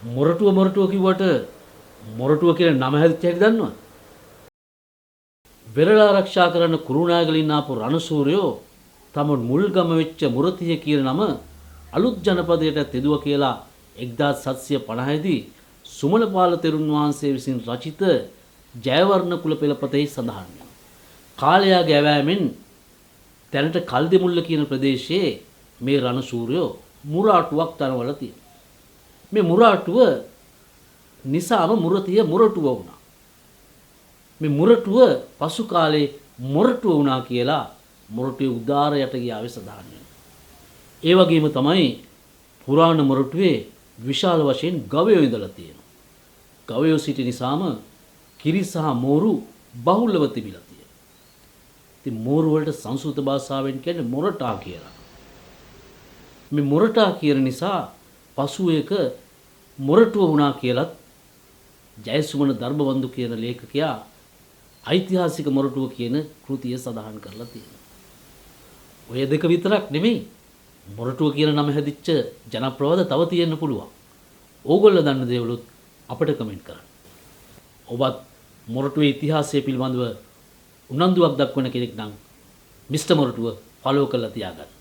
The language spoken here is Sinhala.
මොරටුව කිව්වට මොරටුව කියන නම හැදිච්ච හැටි දන්නවද? වෙරළ ආරක්ෂා කරන්න කුරුණෑගලින් ආපු රණසූරයෝ තම මුල්ගම වෙච්ච මුරතිය කියන නම අලුත් ජනපදයට තෙදුව කියලා 1750 දී සුමනපාල තෙරුන් වහන්සේ විසින් රචිත ජයවර්ණ කුල පෙළපතෙහි සඳහන් වෙනවා. කාලයාගේ ඇවෑමෙන් දැනට කල්දිමුල්ල කියන ප්‍රදේශයේ මේ රණසූරයෝ මුරාටුවක් තනවල තියෙනවා. මේ මුරාටුව නිසාම මුරතිය මොරටුව වුණා. මේ මොරටුව පසු කාලේ මොරටුව වුණා කියලා මොරටුවේ උදාර යට ගියාවේ සඳහන් වෙනවා. ඒ වගේම තමයි පුරාණ මොරටුවේ විශාල වශයෙන් ගවයෝ ඉඳලා තියෙනවා. ගවයෝ සිටි නිසාම කිරි සහ මෝරු බහුලව තිබිලා තියෙනවා. ඉතින් මෝරු වලට සංස්කෘත භාෂාවෙන් කියන්නේ මොරටා කියලා. මේ මොරටා කියන නිසා පසු එක මොරටුව වුණා කියලත් ජයසුමන ධර්මබන්දු කියන ලේඛකයා ඓතිහාසික මොරටුව කියන කෘතිය සඳහන් කරලා තියෙනවා. ඔය දෙක විතරක් නෙමෙයි මොරටුව කියන නම හැදිච්ච ජනප්‍රවාද තව තියෙන්න පුළුවන්. ඕගොල්ලෝ දන්න දේවලුත් අපිට කමෙන්ට් කරන්න. ඔබත් මොරටුවේ ඉතිහාසය පිළිබඳව උනන්දුවක් දක්වන කෙනෙක් නම් මිස්ටර් මොරටුව ෆලෝ කරලා තියාගන්න.